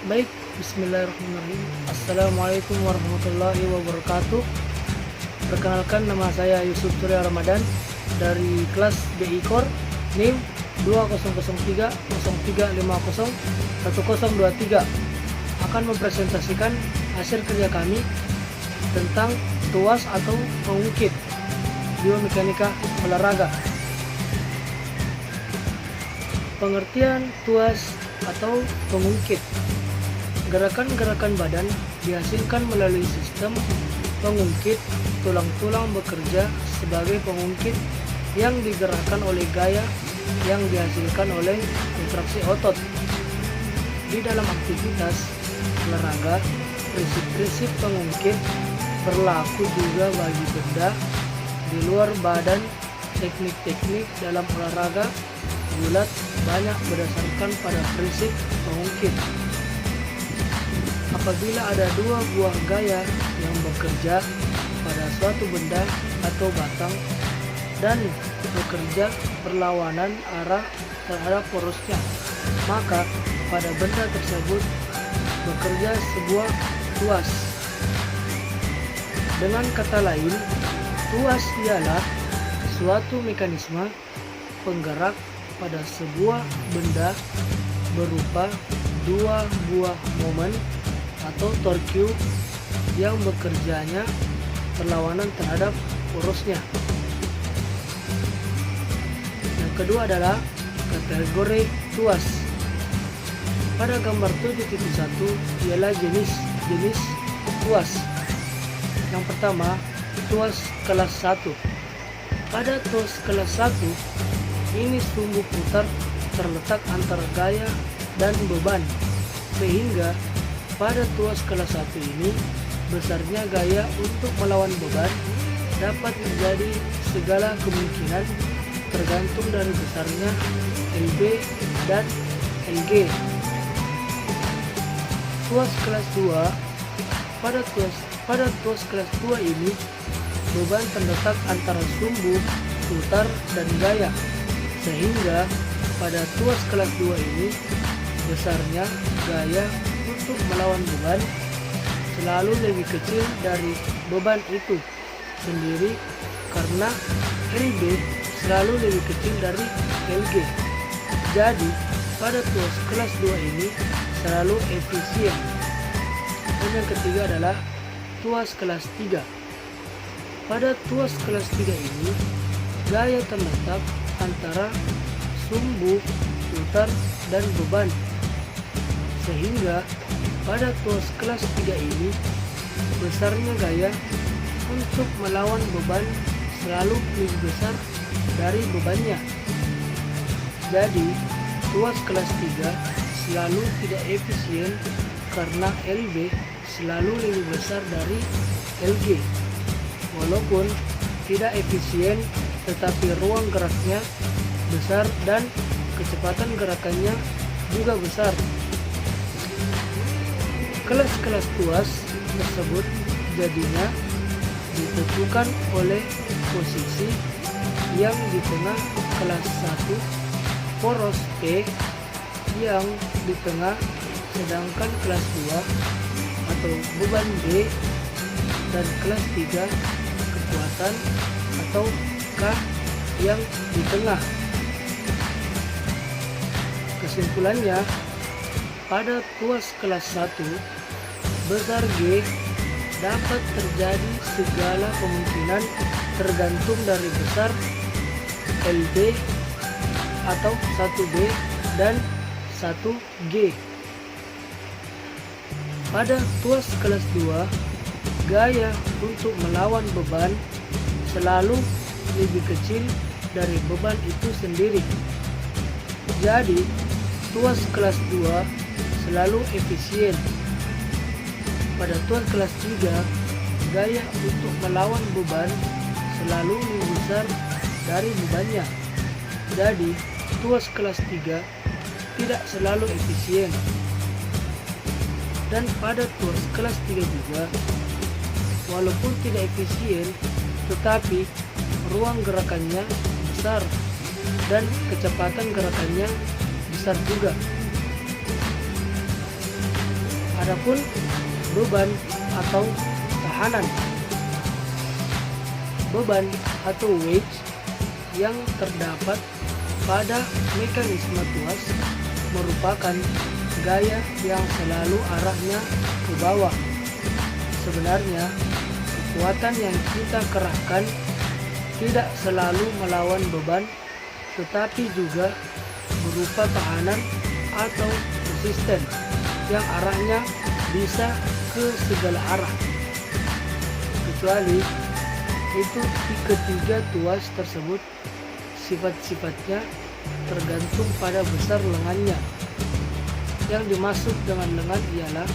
Baik, bismillahirrahmanirrahim. Assalamualaikum warahmatullahi wabarakatuh. Perkenalkan, nama saya Yusuf Surya Ramadan dari kelas BI Core NIM 200303501023 akan mempresentasikan hasil kerja kami tentang tuas atau pengungkit biomekanika olahraga. Pengertian tuas atau pengungkit: gerakan-gerakan badan dihasilkan melalui sistem pengungkit. Tulang-tulang bekerja sebagai pengungkit yang digerakkan oleh gaya yang dihasilkan oleh kontraksi otot. Di dalam aktivitas olahraga, prinsip-prinsip pengungkit berlaku juga bagi benda di luar badan. Teknik-teknik dalam olahraga gulat banyak berdasarkan pada prinsip pengungkit. Apabila ada dua buah gaya yang bekerja pada suatu benda atau batang dan bekerja berlawanan arah terhadap porosnya, maka pada benda tersebut bekerja sebuah tuas. Dengan kata lain, tuas ialah suatu mekanisme penggerak pada sebuah benda berupa dua buah momen atau torque yang bekerjanya berlawanan terhadap porosnya. Yang kedua adalah kategori tuas. Pada gambar 7.1 ialah jenis tuas. Yang pertama, tuas kelas 1. Pada tuas kelas 1 ini sumbu putar terletak antara gaya dan beban, sehingga pada tuas kelas 1 ini besarnya gaya untuk melawan beban dapat menjadi segala kemungkinan tergantung dari besarnya LB dan LG. Tuas kelas 2. Pada tuas kelas 2 ini beban terletak antara sumbu putar dan gaya, sehingga pada tuas kelas 2 ini besarnya gaya untuk melawan beban selalu lebih kecil dari beban itu sendiri, karena LB selalu lebih kecil dari LG. Jadi pada tuas kelas 2 ini selalu efisien. Dan yang ketiga adalah tuas kelas 3. Pada tuas kelas 3 ini gaya terletak antara sumbu putar dan beban, sehingga pada tuas kelas 3 ini besarnya gaya untuk melawan beban selalu lebih besar dari bebannya. Jadi tuas kelas 3 selalu tidak efisien karena LB selalu lebih besar dari LG. Walaupun tidak efisien, tetapi ruang geraknya besar dan kecepatan gerakannya juga besar. Kelas-kelas tuas tersebut jadinya ditentukan oleh posisi yang di tengah kelas 1 poros P yang di tengah, sedangkan kelas 2 atau beban B, dan kelas 3 kekuatan atau K yang di tengah. Kesimpulannya, pada tuas kelas 1 besar G dapat terjadi segala kemungkinan tergantung dari besar LB atau 1B dan 1G. Pada tuas kelas 2, gaya untuk melawan beban selalu lebih kecil dari beban itu sendiri. Jadi tuas kelas 2 selalu efisien. Pada tuas kelas 3, gaya untuk melawan beban selalu lebih besar dari bebannya. Jadi tuas kelas 3 tidak selalu efisien. Dan pada tuas kelas 3 juga, walaupun tidak efisien, tetapi ruang gerakannya besar dan kecepatan gerakannya besar juga. Adapun beban atau tahanan. Beban atau weight yang terdapat pada mekanisme tuas merupakan gaya yang selalu arahnya ke bawah. Sebenarnya, kekuatan yang kita kerahkan tidak selalu melawan beban, tetapi juga berupa tahanan atau resisten yang arahnya bisa ke segala arah. Kecuali itu ketiga tuas tersebut sifat-sifatnya tergantung pada besar lengannya. Yang dimaksud dengan lengan ialah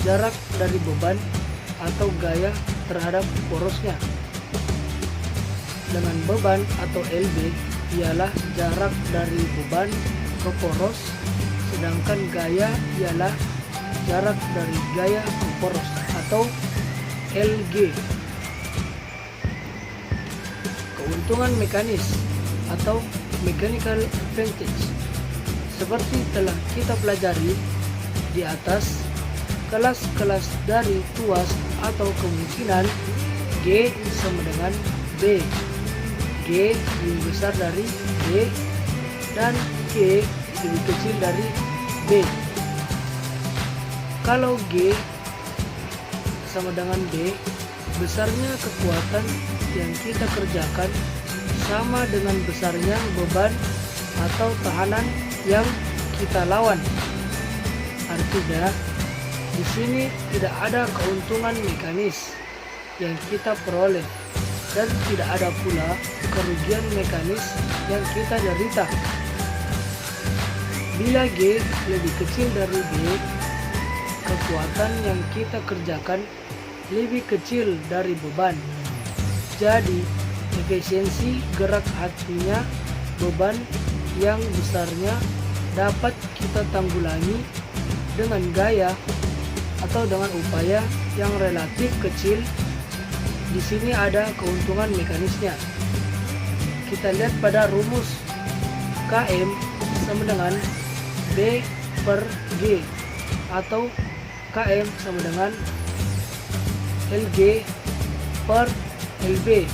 jarak dari beban atau gaya terhadap porosnya. Dengan beban atau LB ialah jarak dari beban ke poros, sedangkan gaya ialah jarak dari gaya ke poros atau LG. Keuntungan mekanis atau mechanical advantage seperti telah kita pelajari di atas, kelas-kelas dari tuas atau kemungkinan G sama dengan B. G lebih besar dari B dan G lebih kecil dari B. Kalau G sama dengan B, besarnya kekuatan yang kita kerjakan sama dengan besarnya beban atau tahanan yang kita lawan. Artinya, di sini tidak ada keuntungan mekanis yang kita peroleh dan tidak ada pula kerugian mekanis yang kita derita. Bila G lebih kecil dari B, kekuatan yang kita kerjakan lebih kecil dari beban. Jadi, efisiensi gerak hatinya beban yang besarnya dapat kita tanggulangi dengan gaya atau dengan upaya yang relatif kecil. Di sini ada keuntungan mekanisnya. Kita lihat pada rumus KM sama dengan B per G atau KM sama dengan LG per LB.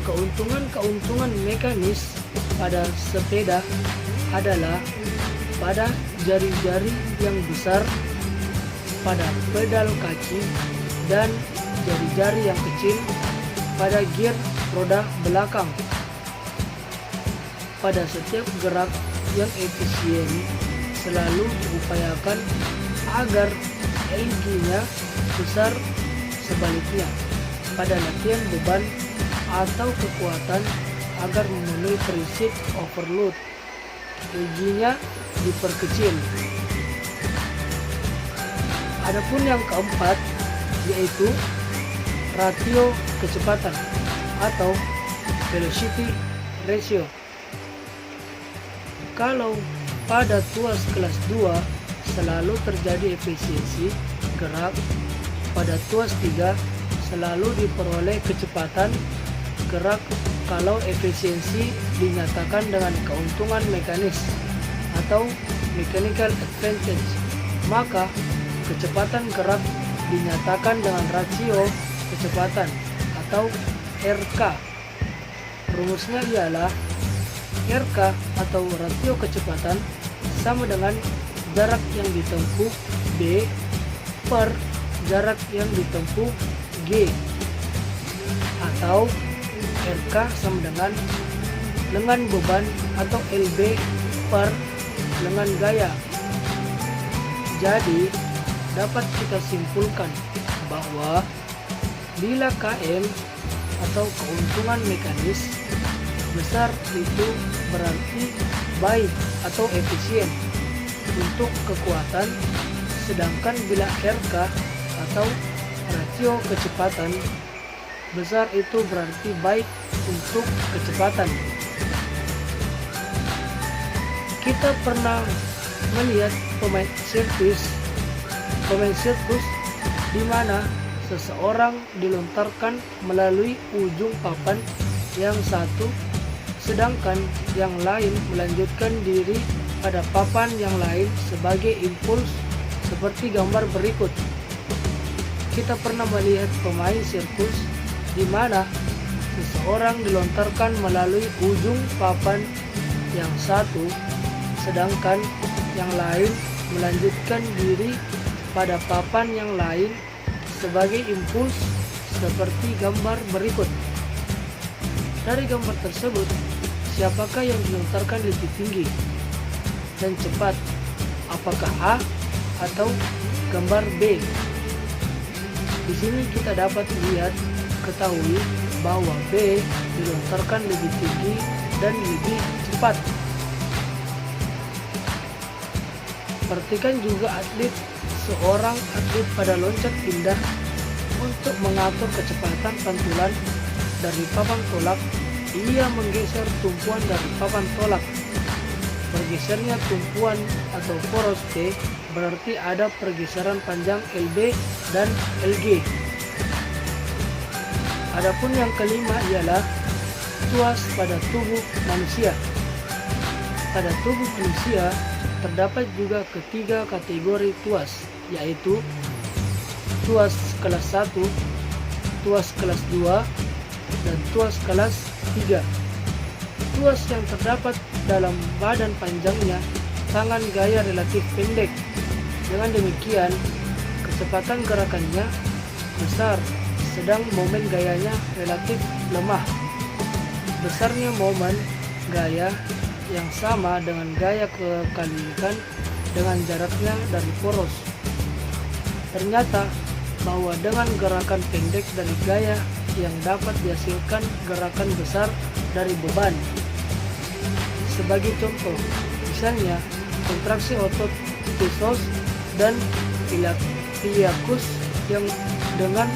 Keuntungan mekanis pada sepeda adalah pada jari-jari yang besar pada pedal kaki dan jari-jari yang kecil pada gear roda belakang. Pada setiap gerak yang efisien selalu diupayakan agar LG-nya besar. Sebaliknya, pada latihan beban atau kekuatan agar memenuhi prinsip overload, LG-nya diperkecil. Adapun yang keempat yaitu rasio kecepatan atau velocity ratio. Kalau pada tuas kelas 2 selalu terjadi efisiensi gerak, pada tuas 3 selalu diperoleh kecepatan gerak kalau efisiensi dinyatakan dengan keuntungan mekanis atau mechanical advantage, maka kecepatan gerak dinyatakan dengan rasio kecepatan atau RK. Rumusnya ialah RK atau rasio kecepatan sama dengan jarak yang ditempuh B per jarak yang ditempuh G, atau RK sama dengan lengan beban atau LB per lengan gaya. Jadi dapat kita simpulkan bahwa bila KM atau keuntungan mekanis besar itu berarti baik atau efisien untuk kekuatan, sedangkan bila RK atau rasio kecepatan besar itu berarti baik untuk kecepatan. Kita pernah melihat pemain sirkus di mana seseorang dilontarkan melalui ujung papan yang satu, sedangkan yang lain melanjutkan diri pada papan yang lain sebagai impuls seperti gambar berikut. Kita pernah melihat pemain sirkus di mana seseorang dilontarkan melalui ujung papan yang satu, sedangkan yang lain melanjutkan diri pada papan yang lain sebagai impuls seperti gambar berikut. Dari gambar tersebut, siapakah yang dilontarkan lebih tinggi dan cepat? Apakah A atau gambar B? Di sini kita dapat ketahui bahwa B dilontarkan lebih tinggi dan lebih cepat. Perhatikan juga seorang atlet pada loncat indah untuk mengatur kecepatan pantulan dari papan tolak. Ia menggeser tumpuan dari papan tolak. Bergesernya tumpuan atau poros T berarti ada pergeseran panjang LB dan LG. Adapun yang kelima ialah tuas pada tubuh manusia. Pada tubuh manusia terdapat juga ketiga kategori tuas, yaitu tuas kelas 1, tuas kelas 2, dan tuas kelas 3. Tuas yang terdapat dalam badan panjangnya tangan gaya relatif pendek. Dengan demikian, kecepatan gerakannya besar, sedang momen gayanya relatif lemah. Besarnya momen gaya yang sama dengan gaya kekalikan dengan jaraknya dari poros. Ternyata bahwa dengan gerakan pendek dari gaya yang dapat dihasilkan gerakan besar dari beban. Sebagai contoh, misalnya kontraksi otot psoas dan iliacus yang dengan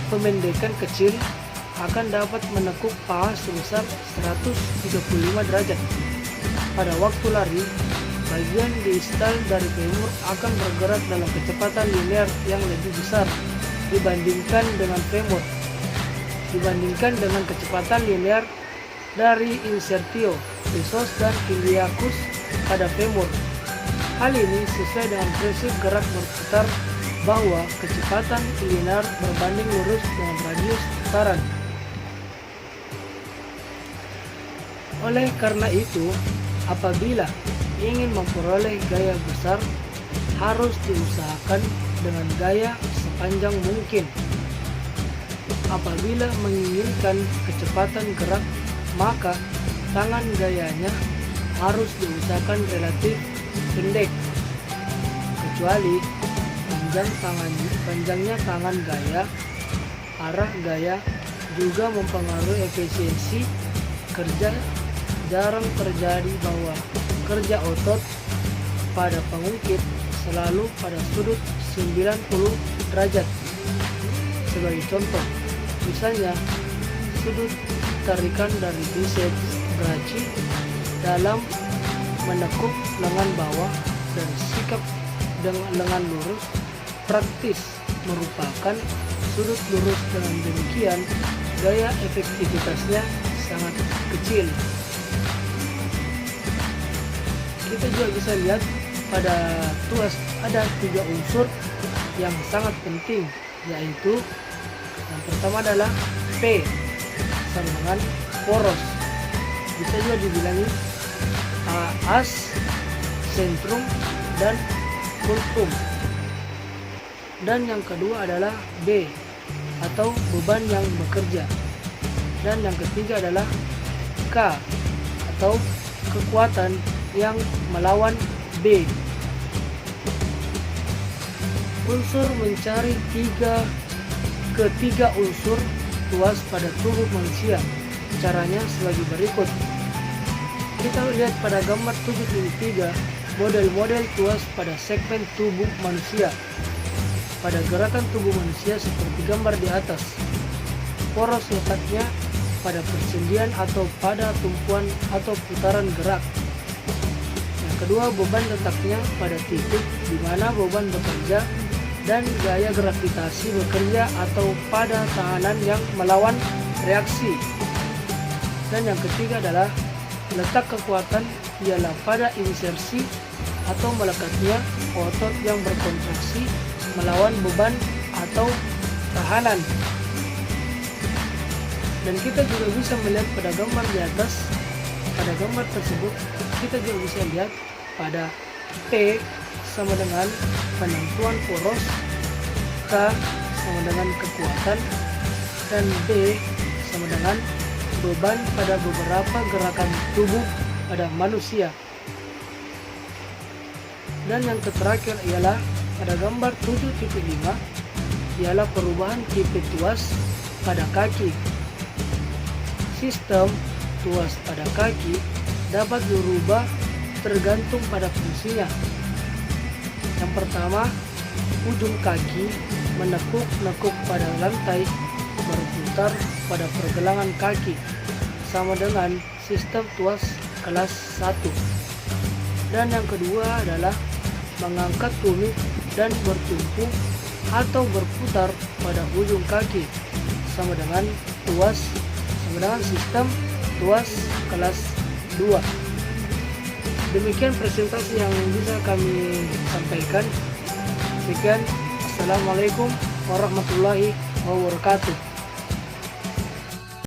pemendekan kecil akan dapat menekuk paha sebesar 135 derajat. Pada waktu lari, bagian distal dari femur akan bergerak dalam kecepatan linear yang lebih besar dibandingkan dengan femur, dibandingkan dengan kecepatan linear dari insertio, psoas dan iliacus pada femur. Hal ini sesuai dengan prinsip gerak berputar bahwa kecepatan linear berbanding lurus dengan radius putaran. Oleh karena itu, apabila ingin memperoleh gaya besar, harus diusahakan dengan gaya sepanjang mungkin. Apabila menginginkan kecepatan gerak, maka tangan gayanya harus diusahakan relatif pendek, kecuali panjangnya tangan gaya, arah gaya juga mempengaruhi efisiensi kerja. Jarang terjadi bahwa kerja otot pada pengungkit selalu pada sudut 90 derajat. Sebagai contoh, misalnya sudut tarikan dari biceps brachii dalam menekuk lengan bawah dan sikap dengan lengan lurus praktis merupakan sudut lurus. Dengan demikian, gaya efektivitasnya sangat kecil. Kita juga bisa lihat pada tuas ada 3 unsur yang sangat penting, yaitu yang pertama adalah P sama dengan poros, bisa juga dibilangi as, sentrum, dan fulcrum. Dan yang kedua adalah B atau beban yang bekerja, dan yang ketiga adalah K atau kekuatan yang melawan B. Unsur mencari ketiga unsur tuas pada tubuh manusia. Caranya sebagai berikut. Kita lihat pada gambar 7.3 model-model tuas pada segmen tubuh manusia. Pada gerakan tubuh manusia seperti gambar di atas, poros letaknya pada persendian atau pada tumpuan atau putaran gerak. Yang kedua, beban letaknya pada titik di mana beban bekerja dan gaya gravitasi bekerja atau pada tahanan yang melawan reaksi. Dan yang ketiga adalah Letak kekuatan ialah pada insersi atau melekatnya otot yang berkontraksi melawan beban atau tahanan. Dan kita juga bisa melihat pada gambar di atas. Pada gambar tersebut kita juga bisa lihat pada P sama dengan penentuan poros, K sama dengan kekuatan, dan B sama dengan beban pada beberapa gerakan tubuh pada manusia. Dan yang terakhir ialah pada gambar 7.5 ialah perubahan tipe tuas pada kaki. Sistem tuas pada kaki dapat berubah tergantung pada fungsinya. Yang pertama, ujung kaki menekuk-nekuk pada lantai, berputar pada pergelangan kaki, sama dengan sistem tuas kelas 1. Dan yang kedua adalah mengangkat tumit dan bertumpu atau berputar pada ujung kaki, sama dengan sistem tuas kelas 2. Demikian presentasi yang bisa kami sampaikan. Sekian, assalamualaikum warahmatullahi wabarakatuh.